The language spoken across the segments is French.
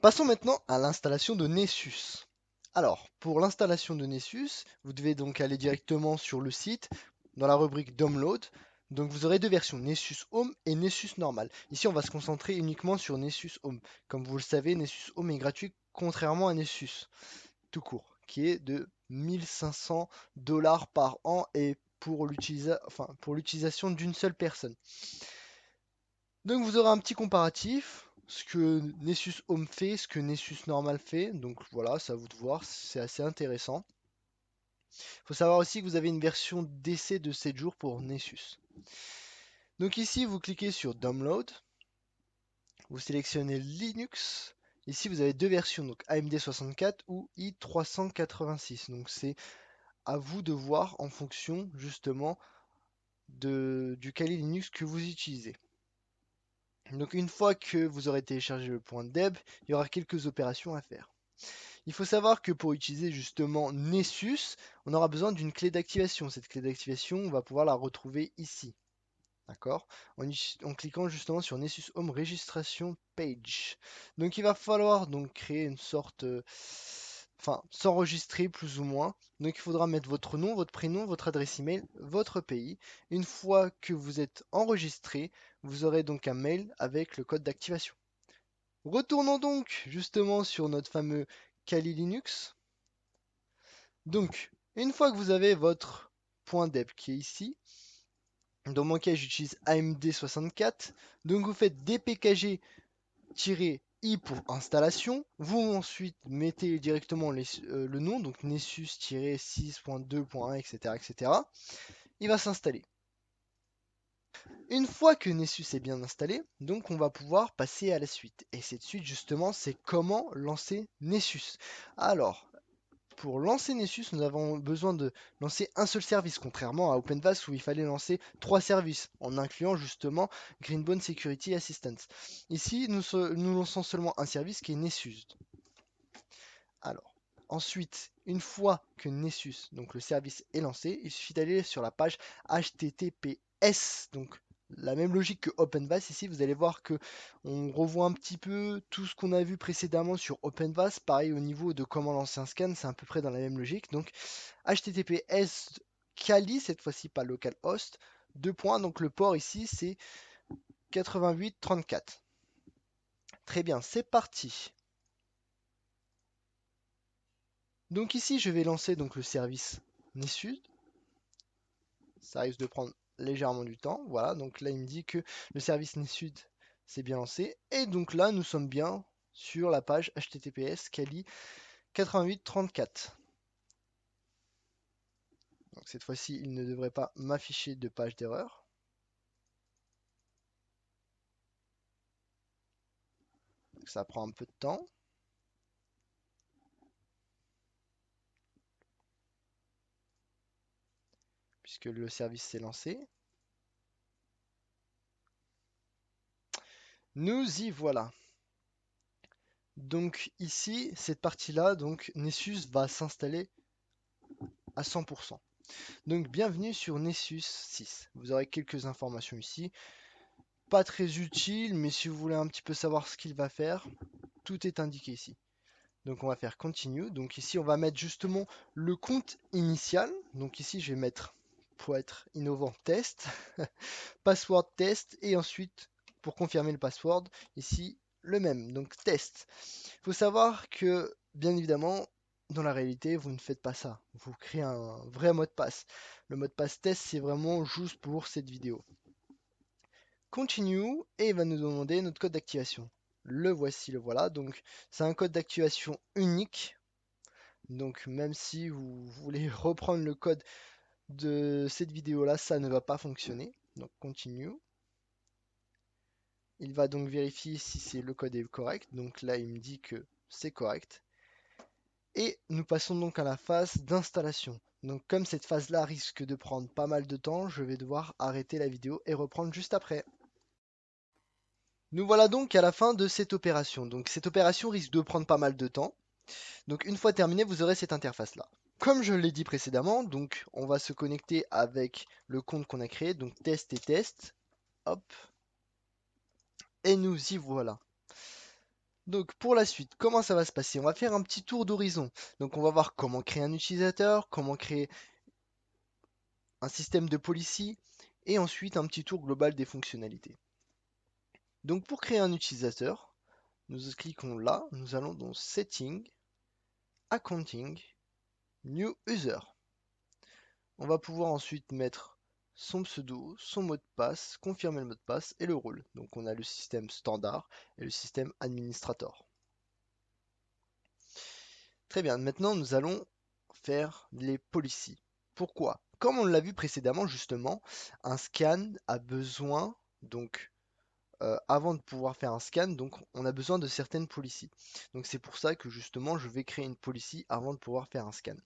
Passons maintenant à l'installation de Nessus. Alors, pour l'installation de Nessus, vous devez donc aller directement sur le site, dans la rubrique Download. Donc vous aurez deux versions, Nessus Home et Nessus Normal. Ici, on va se concentrer uniquement sur Nessus Home. Comme vous le savez, Nessus Home est gratuit, contrairement à Nessus tout court, qui est de 1500 dollars par an et pour l'utilisation d'une seule personne. Donc vous aurez un petit comparatif, ce que Nessus Home fait, ce que Nessus Normal fait. Donc voilà, c'est à vous de voir, c'est assez intéressant. Il faut savoir aussi que vous avez une version d'essai de 7 jours pour Nessus. Donc ici, vous cliquez sur Download, vous sélectionnez Linux. Ici, vous avez deux versions, donc AMD 64 ou i386. Donc c'est à vous de voir en fonction justement du Kali Linux que vous utilisez. Donc une fois que vous aurez téléchargé le point .deb, il y aura quelques opérations à faire. Il faut savoir que pour utiliser justement Nessus, on aura besoin d'une clé d'activation. Cette clé d'activation, on va pouvoir la retrouver ici. D'accord? En cliquant justement sur Nessus Home Registration Page. Donc il va falloir donc créer une sorte... enfin, s'enregistrer plus ou moins. Donc il faudra mettre votre nom, votre prénom, votre adresse email, votre pays. Une fois que vous êtes enregistré, vous aurez donc un mail avec le code d'activation. Retournons donc justement sur notre fameux Kali Linux. Donc, une fois que vous avez votre point .deb qui est ici, dans mon cas j'utilise AMD 64, donc vous faites dpkg-i pour installation, vous ensuite mettez directement le nom, donc nessus-6.2.1, etc., etc. Il va s'installer. Une fois que Nessus est bien installé, donc on va pouvoir passer à la suite. Et cette suite justement, c'est comment lancer Nessus. Alors, pour lancer Nessus, nous avons besoin de lancer un seul service, contrairement à OpenVAS où il fallait lancer trois services, en incluant justement Greenbone Security Assistance. Ici, nous lançons seulement un service qui est Nessus. Alors, ensuite, une fois que Nessus, donc le service est lancé, il suffit d'aller sur la page HTTPS, donc la même logique que OpenVAS. Ici, vous allez voir que on revoit un petit peu tout ce qu'on a vu précédemment sur OpenVAS. Pareil au niveau de comment lancer un scan, c'est à peu près dans la même logique. Donc HTTPS Kali, cette fois-ci pas localhost, deux points. Donc le port ici, c'est 8834. Très bien, c'est parti. Donc ici, je vais lancer donc le service Nessus. Ça risque de prendre légèrement du temps. Voilà, donc là, il me dit que le service Nessus s'est bien lancé. Et donc là, nous sommes bien sur la page HTTPS Kali 8834. Donc cette fois-ci, il ne devrait pas m'afficher de page d'erreur. Ça prend un peu de temps. Puisque le service s'est lancé. Nous y voilà. Donc ici, cette partie-là, donc Nessus va s'installer à 100%. Donc bienvenue sur Nessus 6. Vous aurez quelques informations ici. Pas très utile, mais si vous voulez un petit peu savoir ce qu'il va faire, tout est indiqué ici. Donc on va faire Continue. Donc ici, on va mettre justement le compte initial. Donc ici, je vais mettre, pour être innovant, test, password test, et ensuite, pour confirmer le password, ici, le même, donc test. Il faut savoir que, bien évidemment, dans la réalité, vous ne faites pas ça. Vous créez un vrai mot de passe. Le mot de passe test, c'est vraiment juste pour cette vidéo. Continue, et il va nous demander notre code d'activation. Le voici, le voilà. Donc, c'est un code d'activation unique. Donc, même si vous voulez reprendre le code de cette vidéo-là, ça ne va pas fonctionner. Donc, continue. Il va donc vérifier si le code est correct. Donc là, il me dit que c'est correct. Et nous passons donc à la phase d'installation. Donc comme cette phase-là risque de prendre pas mal de temps, je vais devoir arrêter la vidéo et reprendre juste après. Nous voilà donc à la fin de cette opération. Donc cette opération risque de prendre pas mal de temps. Donc une fois terminée, vous aurez cette interface-là. Comme je l'ai dit précédemment, donc on va se connecter avec le compte qu'on a créé, donc test et test. Hop. Et nous y voilà. Donc pour la suite, comment ça va se passer? On va faire un petit tour d'horizon. Donc on va voir comment créer un utilisateur, comment créer un système de policy, et ensuite un petit tour global des fonctionnalités. Donc pour créer un utilisateur, nous cliquons là, nous allons dans Setting, Accounting, New User. On va pouvoir ensuite mettre son pseudo, son mot de passe, confirmer le mot de passe et le rôle. Donc on a le système standard et le système administrator. Très bien, maintenant nous allons faire les policies. Pourquoi? Comme on l'a vu précédemment, justement, un scan a besoin, donc avant de pouvoir faire un scan, donc on a besoin de certaines policies. Donc c'est pour ça que justement je vais créer une policy avant de pouvoir faire un scan.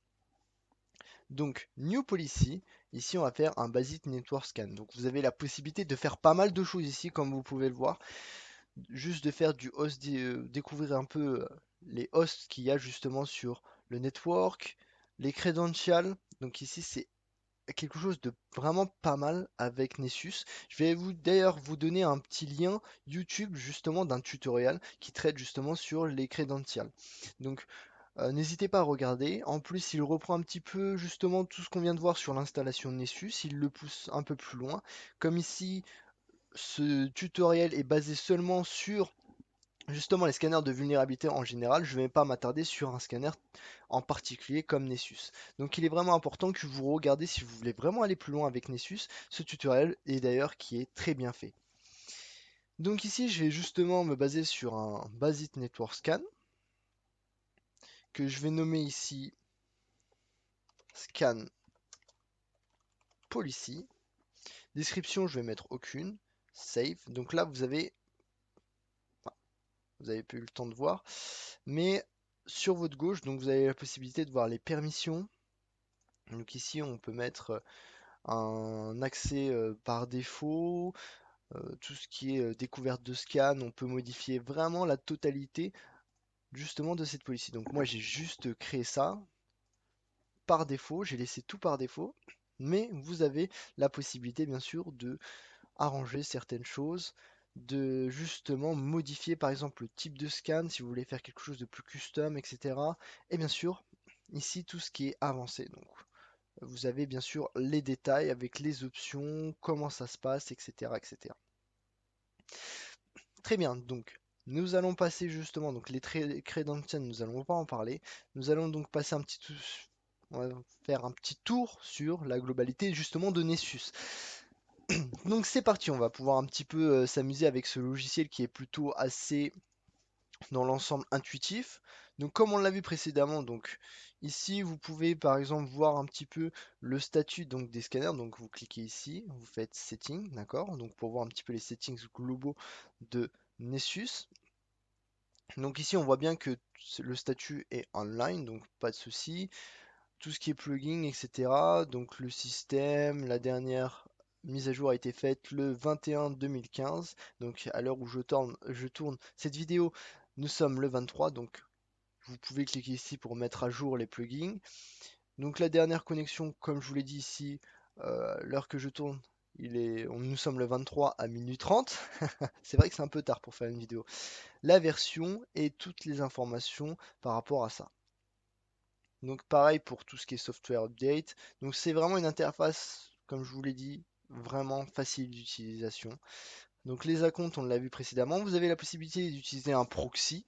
Donc New Policy, ici on va faire un Basic Network Scan. Donc vous avez la possibilité de faire pas mal de choses ici, comme vous pouvez le voir. Juste de faire du host, découvrir un peu les hosts qu'il y a justement sur le network, les credentials. Donc ici c'est quelque chose de vraiment pas mal avec Nessus. Je vais d'ailleurs vous donner un petit lien YouTube justement d'un tutoriel qui traite justement sur les credentials. Donc n'hésitez pas à regarder. En plus, il reprend un petit peu justement tout ce qu'on vient de voir sur l'installation de Nessus. Il le pousse un peu plus loin. Comme ici, ce tutoriel est basé seulement sur justement les scanners de vulnérabilité en général, je ne vais pas m'attarder sur un scanner en particulier comme Nessus. Donc il est vraiment important que vous regardiez si vous voulez vraiment aller plus loin avec Nessus, ce tutoriel est d'ailleurs qui est très bien fait. Donc ici je vais justement me baser sur un Basic Network Scan que je vais nommer ici Scan Policy. Description je vais mettre aucune. Save. Donc là vous avez plus eu le temps de voir, mais sur votre gauche donc vous avez la possibilité de voir les permissions. Donc ici on peut mettre un accès par défaut, tout ce qui est découverte de scan, on peut modifier vraiment la totalité justement de cette policy. Donc moi j'ai juste créé ça par défaut, j'ai laissé tout par défaut, mais vous avez la possibilité bien sûr de arranger certaines choses, de justement modifier par exemple le type de scan si vous voulez faire quelque chose de plus custom, etc. Et bien sûr ici tout ce qui est avancé. Donc vous avez bien sûr les détails avec les options, comment ça se passe, etc., etc. Très bien, donc nous allons passer justement, donc les credentials, nous allons pas en parler. Nous allons donc passer un petit tour, on va faire un petit tour sur la globalité justement de Nessus. Donc c'est parti, on va pouvoir un petit peu s'amuser avec ce logiciel qui est plutôt assez dans l'ensemble intuitif. Donc comme on l'a vu précédemment, donc ici vous pouvez par exemple voir un petit peu le statut donc des scanners. Donc vous cliquez ici, vous faites Settings, d'accord? Donc pour voir un petit peu les settings globaux de Nessus. Donc ici on voit bien que le statut est online, donc pas de souci. Tout ce qui est plugin, etc. Donc le système, la dernière mise à jour a été faite le 21-2015. Donc à l'heure où je tourne cette vidéo, nous sommes le 23. Donc vous pouvez cliquer ici pour mettre à jour les plugins. Donc la dernière connexion, comme je vous l'ai dit ici, l'heure que je tourne, nous sommes le 23 à minuit 30. C'est vrai que c'est un peu tard pour faire une vidéo. La version et toutes les informations par rapport à ça. Donc pareil pour tout ce qui est software update. Donc c'est vraiment une interface, comme je vous l'ai dit, vraiment facile d'utilisation. Donc les acomptes, on l'a vu précédemment, vous avez la possibilité d'utiliser un proxy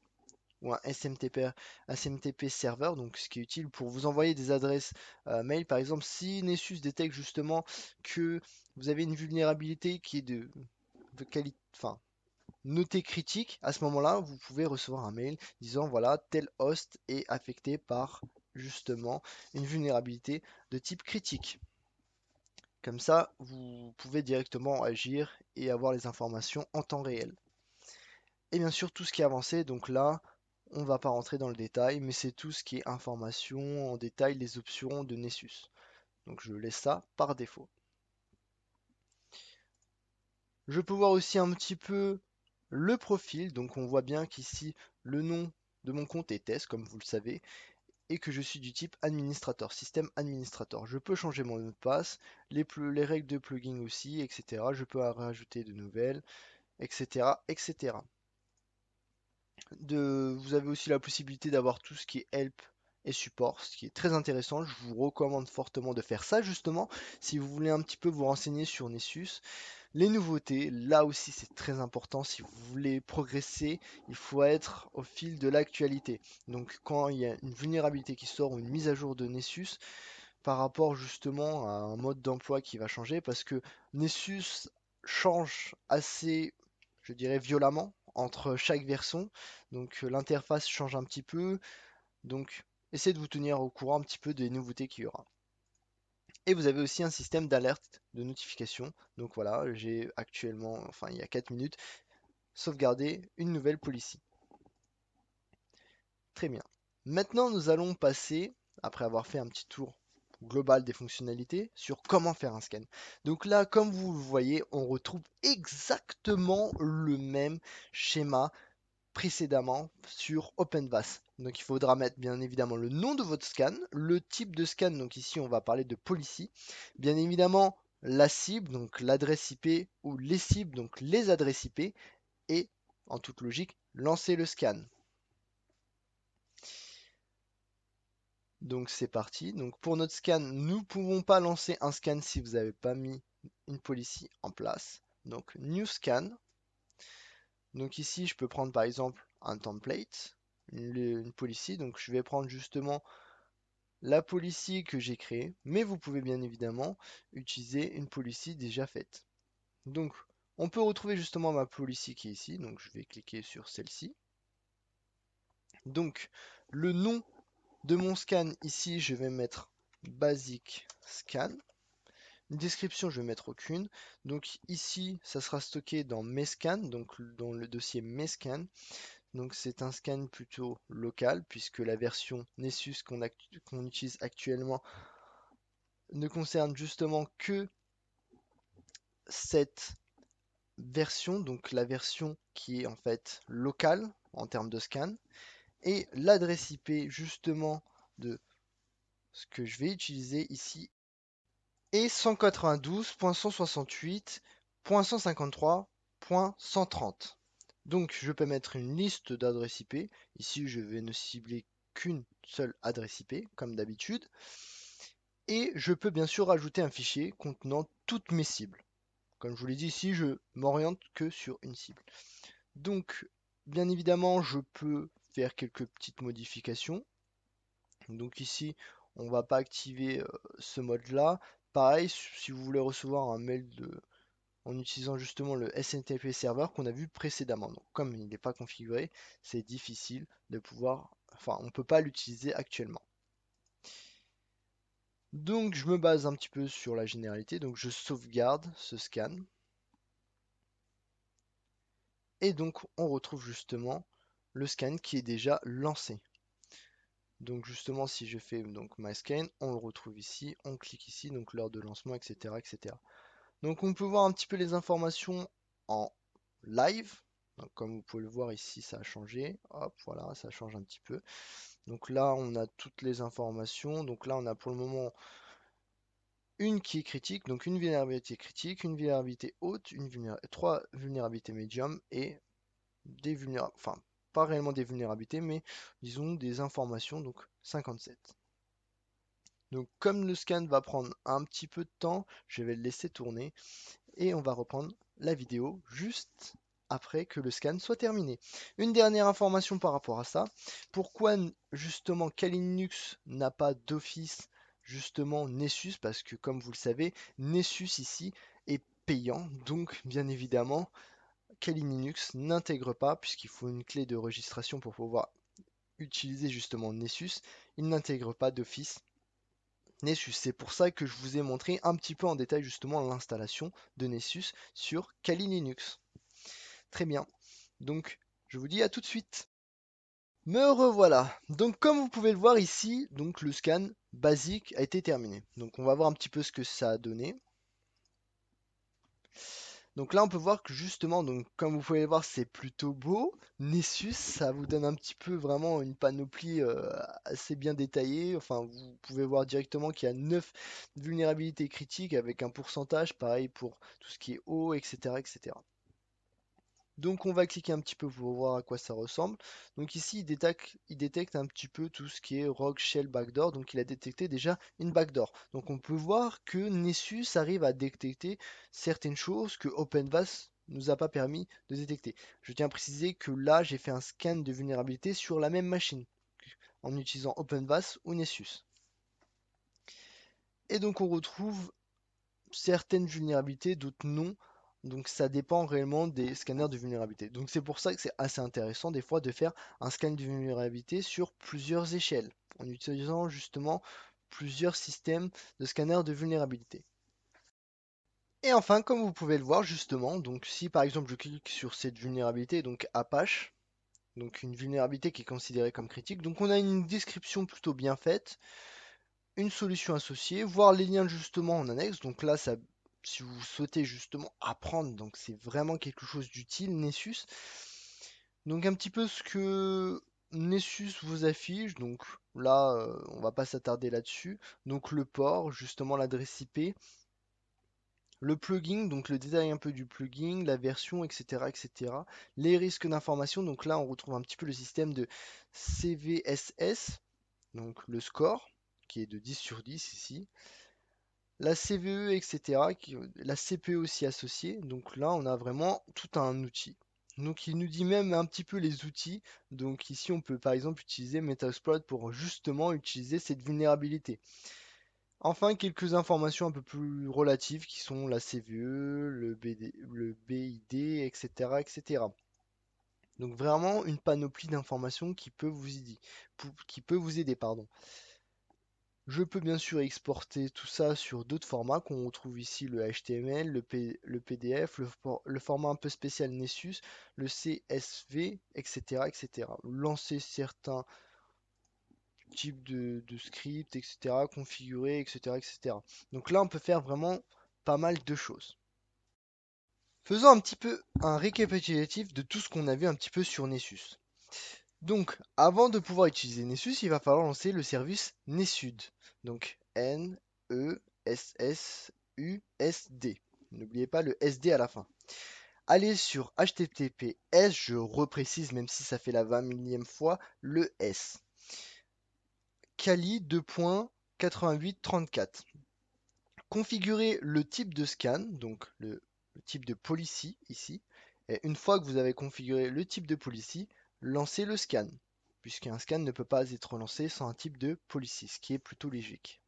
ou un SMTP serveur, donc ce qui est utile pour vous envoyer des adresses mail. Par exemple, si Nessus détecte justement que vous avez une vulnérabilité qui est de qualité, enfin, notée critique, à ce moment-là, vous pouvez recevoir un mail disant voilà, tel host est affecté par justement une vulnérabilité de type critique. Comme ça, vous pouvez directement agir et avoir les informations en temps réel. Et bien sûr, tout ce qui est avancé, donc là, on ne va pas rentrer dans le détail, mais c'est tout ce qui est information en détail, les options de Nessus. Donc je laisse ça par défaut. Je peux voir aussi un petit peu le profil, donc on voit bien qu'ici le nom de mon compte est test, comme vous le savez, et que je suis du type administrateur, système administrateur. Je peux changer mon mot de passe, les règles de plugin aussi, etc. Je peux en rajouter de nouvelles, etc., etc. Vous avez aussi la possibilité d'avoir tout ce qui est help et support, ce qui est très intéressant. Je vous recommande fortement de faire ça justement si vous voulez un petit peu vous renseigner sur Nessus. Les nouveautés, là aussi c'est très important. Si vous voulez progresser, il faut être au fil de l'actualité. Donc quand il y a une vulnérabilité qui sort ou une mise à jour de Nessus par rapport justement à un mode d'emploi qui va changer, parce que Nessus change assez, je dirais, violemment entre chaque version. Donc l'interface change un petit peu. Donc essayez de vous tenir au courant un petit peu des nouveautés qu'il y aura. Et vous avez aussi un système d'alerte, de notification. Donc voilà, j'ai actuellement, enfin il y a 4 minutes, sauvegardé une nouvelle policy. Très bien. Maintenant, nous allons passer, après avoir fait un petit tour global des fonctionnalités, sur comment faire un scan. Donc là, comme vous le voyez, on retrouve exactement le même schéma précédemment sur OpenVAS. Donc il faudra mettre bien évidemment le nom de votre scan, le type de scan, donc ici on va parler de policy, bien évidemment la cible, donc l'adresse IP, ou les cibles, donc les adresses IP, et en toute logique, lancer le scan. Donc c'est parti. Donc pour notre scan, nous ne pouvons pas lancer un scan si vous n'avez pas mis une policy en place. Donc new scan. Donc ici, je peux prendre par exemple un template, une policy. Donc je vais prendre justement la policy que j'ai créée, mais vous pouvez bien évidemment utiliser une policy déjà faite. Donc on peut retrouver justement ma policy qui est ici. Donc je vais cliquer sur celle-ci. Donc le nom de mon scan ici, je vais mettre basic scan. Une description, je vais mettre aucune. Donc ici, ça sera stocké dans mes scans, donc dans le dossier mes scans. Donc c'est un scan plutôt local, puisque la version Nessus qu'on utilise actuellement ne concerne justement que cette version, donc la version qui est en fait locale en termes de scan. Et l'adresse IP justement de ce que je vais utiliser ici est 192.168.153.130. Donc je peux mettre une liste d'adresses IP. Ici, je vais ne cibler qu'une seule adresse IP, comme d'habitude. Et je peux bien sûr ajouter un fichier contenant toutes mes cibles. Comme je vous l'ai dit ici, je m'oriente que sur une cible. Donc, bien évidemment, je peux faire quelques petites modifications. Donc ici, on ne va pas activer ce mode-là. Pareil, si vous voulez recevoir un mail en utilisant justement le SNTP serveur qu'on a vu précédemment. Donc, comme il n'est pas configuré, c'est difficile de pouvoir, enfin, on ne peut pas l'utiliser actuellement. Donc, je me base un petit peu sur la généralité. Donc, je sauvegarde ce scan. Et donc, on retrouve justement le scan qui est déjà lancé. Donc justement, si je fais donc my scan, on le retrouve ici, on clique ici, donc l'heure de lancement, etc., etc. Donc on peut voir un petit peu les informations en live. Donc, comme vous pouvez le voir ici, ça a changé. Hop, voilà, ça change un petit peu. Donc là, on a toutes les informations. Donc là, on a pour le moment une qui est critique, donc une vulnérabilité critique, une vulnérabilité haute, trois vulnérabilités médium et des vulnérabilités, enfin pas réellement des vulnérabilités, mais disons des informations, donc 57. Donc comme le scan va prendre un petit peu de temps, je vais le laisser tourner et on va reprendre la vidéo juste après que le scan soit terminé. Une dernière information par rapport à ça. Pourquoi justement Kali Linux n'a pas d'office justement Nessus? Parce que comme vous le savez, Nessus ici est payant. Donc bien évidemment, Kali Linux n'intègre pas, puisqu'il faut une clé de registration pour pouvoir utiliser justement Nessus. Il n'intègre pas d'office Nessus. C'est pour ça que je vous ai montré un petit peu en détail justement l'installation de Nessus sur Kali Linux. Très bien. Donc, je vous dis à tout de suite. Me revoilà. Donc, comme vous pouvez le voir ici, donc le scan basique a été terminé. Donc, on va voir un petit peu ce que ça a donné. Donc là, on peut voir que justement, donc comme vous pouvez le voir, c'est plutôt beau. Nessus, ça vous donne un petit peu vraiment une panoplie assez bien détaillée. Enfin, vous pouvez voir directement qu'il y a 9 vulnérabilités critiques avec un pourcentage, pareil pour tout ce qui est haut, etc., etc. Donc on va cliquer un petit peu pour voir à quoi ça ressemble. Donc ici il détecte un petit peu tout ce qui est Rogue Shell Backdoor. Donc il a détecté déjà une backdoor. Donc on peut voir que Nessus arrive à détecter certaines choses que OpenVAS nous a pas permis de détecter. Je tiens à préciser que là j'ai fait un scan de vulnérabilité sur la même machine en utilisant OpenVAS ou Nessus. Et donc on retrouve certaines vulnérabilités, d'autres non. Donc ça dépend réellement des scanners de vulnérabilité. Donc c'est pour ça que c'est assez intéressant des fois de faire un scan de vulnérabilité sur plusieurs échelles, en utilisant justement plusieurs systèmes de scanners de vulnérabilité. Et enfin, comme vous pouvez le voir justement, donc si par exemple je clique sur cette vulnérabilité, donc Apache, donc une vulnérabilité qui est considérée comme critique, donc on a une description plutôt bien faite, une solution associée, voir les liens justement en annexe. Donc là, ça, si vous souhaitez justement apprendre, donc c'est vraiment quelque chose d'utile, Nessus. Donc un petit peu ce que Nessus vous affiche. Donc là, on va pas s'attarder là-dessus. Donc le port, justement l'adresse IP, le plugin, donc le détail un peu du plugin, la version, etc., etc. Les risques d'information. Donc là, on retrouve un petit peu le système de CVSS, donc le score, qui est de 10 sur 10 ici. La CVE, etc., la CPE aussi associée. Donc là, on a vraiment tout un outil. Donc il nous dit même un petit peu les outils. Donc ici, on peut par exemple utiliser Metasploit pour justement utiliser cette vulnérabilité. Enfin, quelques informations un peu plus relatives qui sont la CVE, le BID, etc., etc. Donc vraiment une panoplie d'informations qui peut vous aider, pardon. Je peux bien sûr exporter tout ça sur d'autres formats qu'on retrouve ici, le HTML, le PDF, le format un peu spécial Nessus, le CSV, etc., etc. Lancer certains types de scripts, etc., configurer, etc., etc. Donc là, on peut faire vraiment pas mal de choses. Faisons un petit peu un récapitulatif de tout ce qu'on a vu un petit peu sur Nessus. Donc, avant de pouvoir utiliser Nessus, il va falloir lancer le service Nesud. Donc, N-E-S-S-U-S-D. N'oubliez pas le SD à la fin. Allez sur HTTPS, je reprécise même si ça fait la 20 millième fois, le S. Kali 2.8834. Configurez le type de scan, donc le type de policy ici. Et une fois que vous avez configuré le type de policy, lancez le scan, puisqu'un scan ne peut pas être lancé sans un type de policy, ce qui est plutôt logique.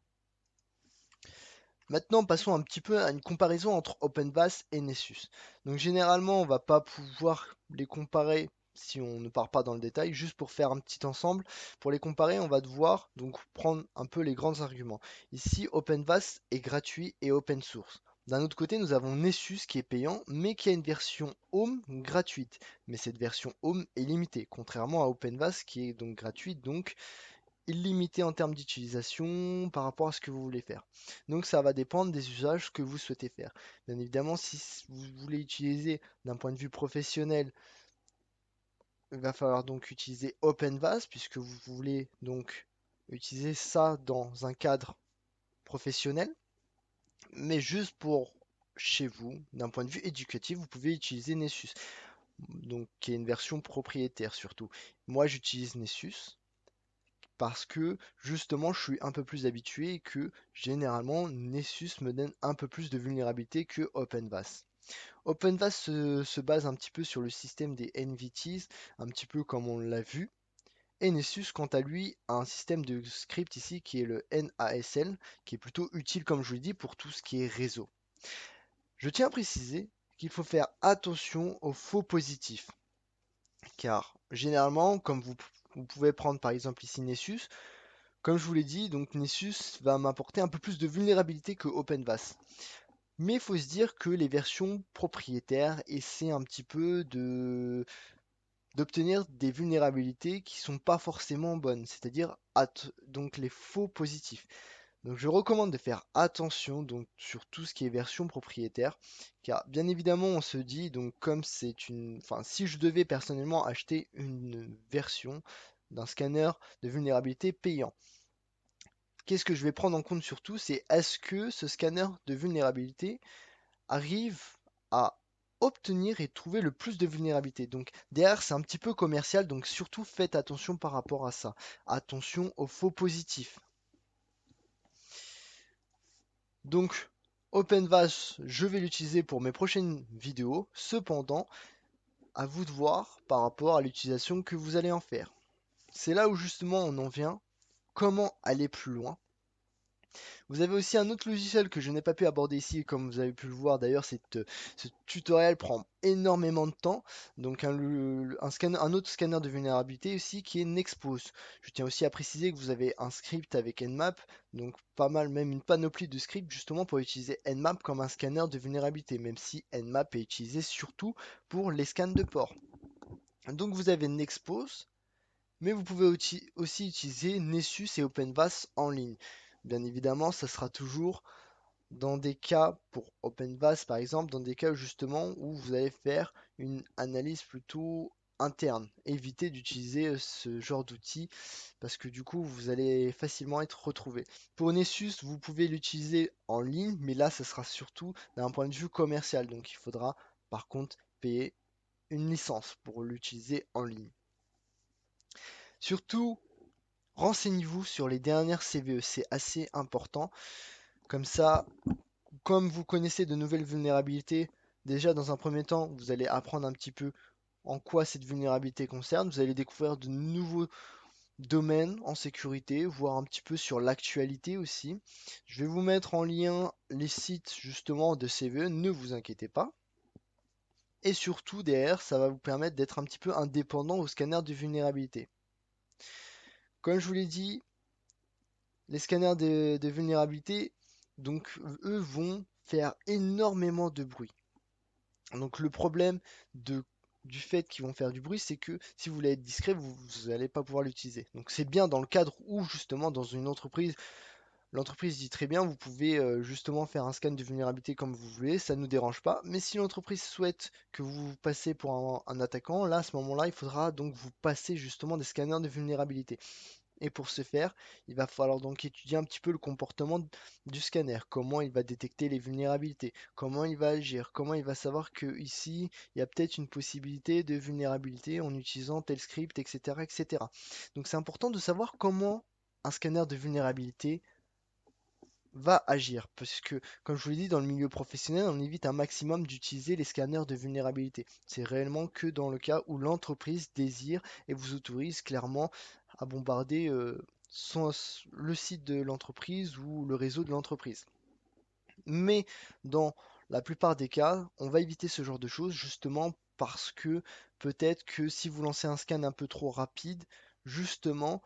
Maintenant, passons un petit peu à une comparaison entre OpenVAS et Nessus. Donc généralement, on va pas pouvoir les comparer si on ne part pas dans le détail, juste pour faire un petit ensemble. Pour les comparer, on va devoir donc prendre un peu les grands arguments. Ici, OpenVAS est gratuit et open source. D'un autre côté, nous avons Nessus qui est payant, mais qui a une version Home gratuite. Mais cette version Home est limitée, contrairement à OpenVAS qui est donc gratuite, donc illimité en termes d'utilisation par rapport à ce que vous voulez faire. Donc ça va dépendre des usages que vous souhaitez faire. Bien évidemment, si vous voulez utiliser d'un point de vue professionnel, il va falloir donc utiliser OpenVAS puisque vous voulez donc utiliser ça dans un cadre professionnel. Mais juste pour chez vous, d'un point de vue éducatif, vous pouvez utiliser Nessus, donc qui est une version propriétaire surtout. Moi, j'utilise Nessus parce que justement je suis un peu plus habitué et que généralement Nessus me donne un peu plus de vulnérabilité que OpenVAS. OpenVAS se base un petit peu sur le système des NVTs, un petit peu comme on l'a vu. Et Nessus, quant à lui, a un système de script ici qui est le NASL, qui est plutôt utile, comme je vous l'ai dit, pour tout ce qui est réseau. Je tiens à préciser qu'il faut faire attention aux faux positifs, car généralement, comme vous pouvez prendre par exemple ici Nessus, comme je vous l'ai dit, donc Nessus va m'apporter un peu plus de vulnérabilité que OpenVAS. Mais il faut se dire que les versions propriétaires essaient un petit peu d'obtenir des vulnérabilités qui sont pas forcément bonnes, c'est-à-dire donc les faux positifs. Donc je recommande de faire attention donc sur tout ce qui est version propriétaire, car bien évidemment on se dit donc comme enfin si je devais personnellement acheter une version d'un scanner de vulnérabilité payant, qu'est-ce que je vais prendre en compte surtout, c'est est-ce que ce scanner de vulnérabilité arrive à obtenir et trouver le plus de vulnérabilités. Donc derrière, c'est un petit peu commercial, donc surtout faites attention par rapport à ça. Attention aux faux positifs. Donc OpenVAS, je vais l'utiliser pour mes prochaines vidéos. Cependant, à vous de voir par rapport à l'utilisation que vous allez en faire. C'est là où justement on en vient. Comment aller plus loin? Vous avez aussi un autre logiciel que je n'ai pas pu aborder ici, comme vous avez pu le voir d'ailleurs, ce tutoriel prend énormément de temps. Donc un autre scanner de vulnérabilité aussi qui est Nexpose. Je tiens aussi à préciser que vous avez un script avec Nmap, donc pas mal, même une panoplie de scripts justement pour utiliser Nmap comme un scanner de vulnérabilité, même si Nmap est utilisé surtout pour les scans de port. Donc vous avez Nexpose, mais vous pouvez aussi utiliser Nessus et OpenVAS en ligne. Bien évidemment, ça sera toujours dans des cas, pour OpenVAS par exemple, dans des cas justement où vous allez faire une analyse plutôt interne. Évitez d'utiliser ce genre d'outil parce que du coup vous allez facilement être retrouvé. Pour Nessus, vous pouvez l'utiliser en ligne, mais là ce sera surtout d'un point de vue commercial. Donc il faudra par contre payer une licence pour l'utiliser en ligne. Surtout, renseignez-vous sur les dernières CVE, c'est assez important. Comme ça, comme vous connaissez de nouvelles vulnérabilités, déjà dans un premier temps, vous allez apprendre un petit peu en quoi cette vulnérabilité concerne. Vous allez découvrir de nouveaux domaines en sécurité, voir un petit peu sur l'actualité aussi. Je vais vous mettre en lien les sites justement de CVE, ne vous inquiétez pas. Et surtout, derrière, ça va vous permettre d'être un petit peu indépendant au scanner de vulnérabilité. Comme je vous l'ai dit, les scanners de vulnérabilité, donc eux vont faire énormément de bruit. Donc le problème du fait qu'ils vont faire du bruit, c'est que si vous voulez être discret, vous n'allez pas pouvoir l'utiliser. Donc c'est bien dans le cadre où justement dans une entreprise, l'entreprise dit très bien, vous pouvez justement faire un scan de vulnérabilité comme vous voulez, ça ne nous dérange pas. Mais si l'entreprise souhaite que vous passiez pour un attaquant, là à ce moment-là, il faudra donc vous passer justement des scanners de vulnérabilité. Et pour ce faire, il va falloir donc étudier un petit peu le comportement du scanner, comment il va détecter les vulnérabilités, comment il va agir, comment il va savoir que ici, il y a peut-être une possibilité de vulnérabilité en utilisant tel script, etc., etc. Donc c'est important de savoir comment un scanner de vulnérabilité va agir. Parce que, comme je vous l'ai dit, dans le milieu professionnel, on évite un maximum d'utiliser les scanners de vulnérabilité. C'est réellement que dans le cas où l'entreprise désire et vous autorise clairement à bombarder le site de l'entreprise ou le réseau de l'entreprise. Mais dans la plupart des cas, on va éviter ce genre de choses justement parce que peut-être que si vous lancez un scan un peu trop rapide, justement,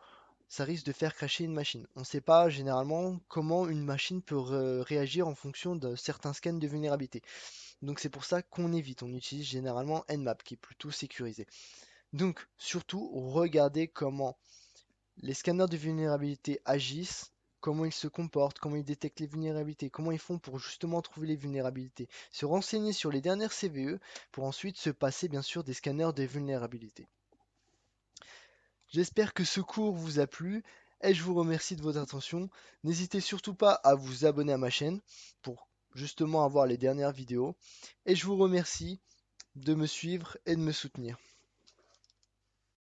ça risque de faire crasher une machine. On ne sait pas généralement comment une machine peut réagir en fonction de certains scans de vulnérabilité. Donc c'est pour ça qu'on évite. On utilise généralement Nmap qui est plutôt sécurisé. Donc surtout, regardez comment les scanners de vulnérabilité agissent, comment ils se comportent, comment ils détectent les vulnérabilités, comment ils font pour justement trouver les vulnérabilités. Se renseigner sur les dernières CVE pour ensuite se passer bien sûr des scanners de vulnérabilité. J'espère que ce cours vous a plu et je vous remercie de votre attention. N'hésitez surtout pas à vous abonner à ma chaîne pour justement avoir les dernières vidéos. Et je vous remercie de me suivre et de me soutenir.